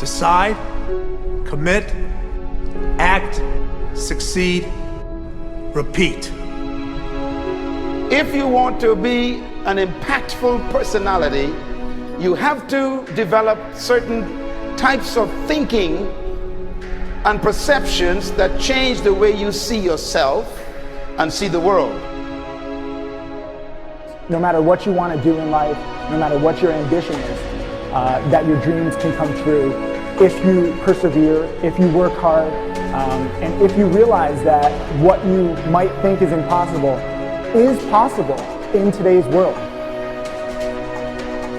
Decide, commit, act, succeed, repeat. If you want to be an impactful personality, you have to develop certain types of thinking and perceptions that change the way you see yourself and see the world. No matter what you want to do in life, no matter what your ambition is, that your dreams can come true if you persevere, if you work hard, and if you realize that what you might think is impossible is possible in today's world.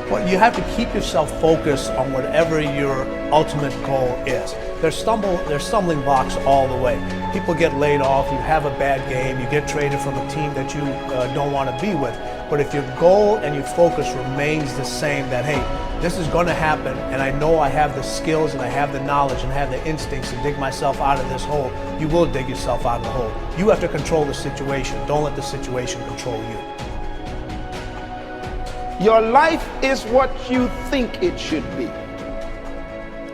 Well, you have to keep yourself focused on whatever your ultimate goal is. There's stumbling blocks all the way. People get laid off, you have a bad game, you get traded from a team that you don't want to be with. But if your goal and your focus remains the same, that hey, this is going to happen, and I know I have the skills and I have the knowledge and I have the instincts to dig myself out of this hole, you will dig yourself out of the hole. You have to control the situation. Don't let the situation control you. Your life is what you think it should be.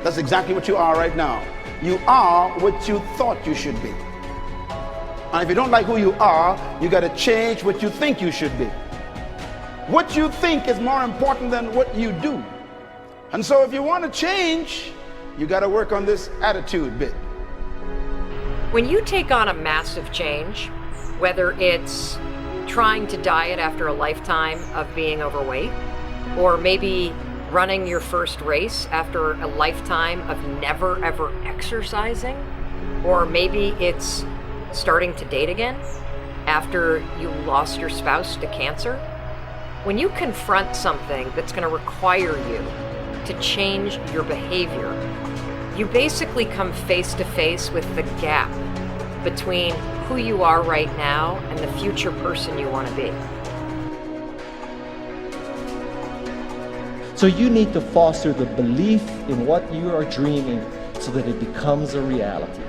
That's exactly what you are right now. You are what you thought you should be. And if you don't like who you are, you got to change what you think you should be. What you think is more important than what you do. And so if you want to change, you got to work on this attitude bit. When you take on a massive change, whether it's trying to diet after a lifetime of being overweight, or maybe running your first race after a lifetime of never ever exercising, or maybe it's starting to date again after you lost your spouse to cancer. When you confront something that's going to require you to change your behavior, you basically come face to face with the gap between who you are right now and the future person you want to be. So you need to foster the belief in what you are dreaming so that it becomes a reality,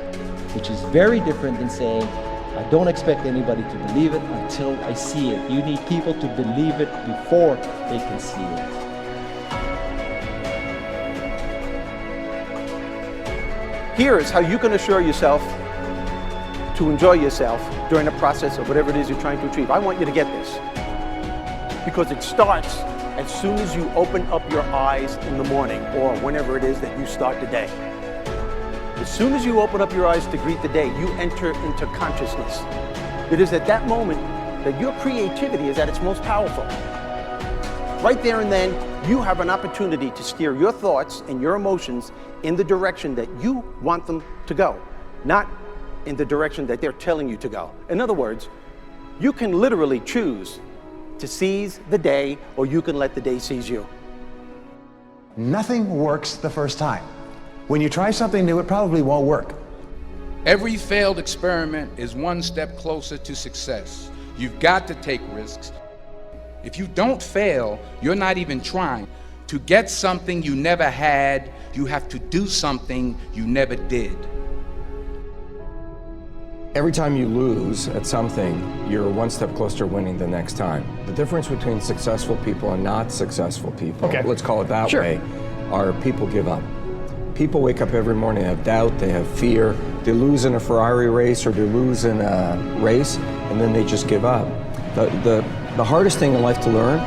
which is very different than saying, I don't expect anybody to believe it until I see it. You need people to believe it before they can see it. Here is how you can assure yourself to enjoy yourself during the process of whatever it is you're trying to achieve. I want you to get this, because it starts as soon as you open up your eyes in the morning or whenever it is that you start the day. As soon as you open up your eyes to greet the day, you enter into consciousness. It is at that moment that your creativity is at its most powerful. Right there and then, you have an opportunity to steer your thoughts and your emotions in the direction that you want them to go, not in the direction that they're telling you to go. In other words, you can literally choose to seize the day, or you can let the day seize you. Nothing works the first time. When you try something new, it probably won't work. Every failed experiment is one step closer to success. You've got to take risks. If you don't fail, you're not even trying. To get something you never had, you have to do something you never did. Every time you lose at something, you're one step closer to winning the next time. The difference between successful people and not successful people, let's call it that way, are people give up. People wake up every morning, have doubt, they have fear, they lose in a Ferrari race or they lose in a race, and then they just give up. The hardest thing in life to learn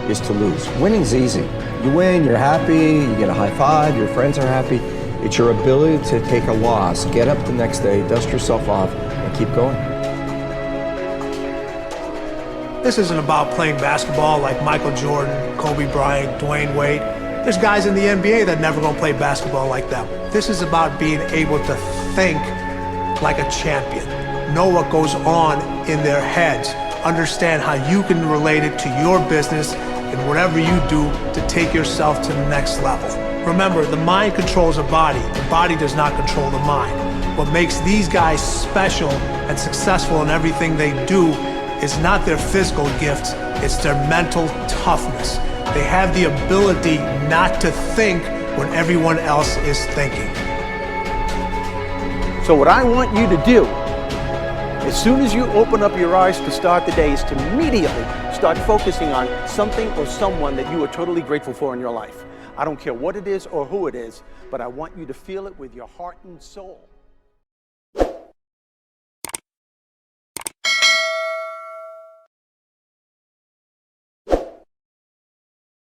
is to lose. Winning's easy. You win, you're happy, you get a high five, your friends are happy. It's your ability to take a loss, get up the next day, dust yourself off, and keep going. This isn't about playing basketball like Michael Jordan, Kobe Bryant, Dwayne Wade. There's guys in the NBA that never gonna play basketball like them. This is about being able to think like a champion, know what goes on in their heads, understand how you can relate it to your business and whatever you do to take yourself to the next level. Remember, the mind controls the body does not control the mind. What makes these guys special and successful in everything they do is not their physical gifts, it's their mental toughness. They have the ability not to think when everyone else is thinking. So what I want you to do, as soon as you open up your eyes to start the day, is to immediately start focusing on something or someone that you are totally grateful for in your life. I don't care what it is or who it is, but I want you to feel it with your heart and soul.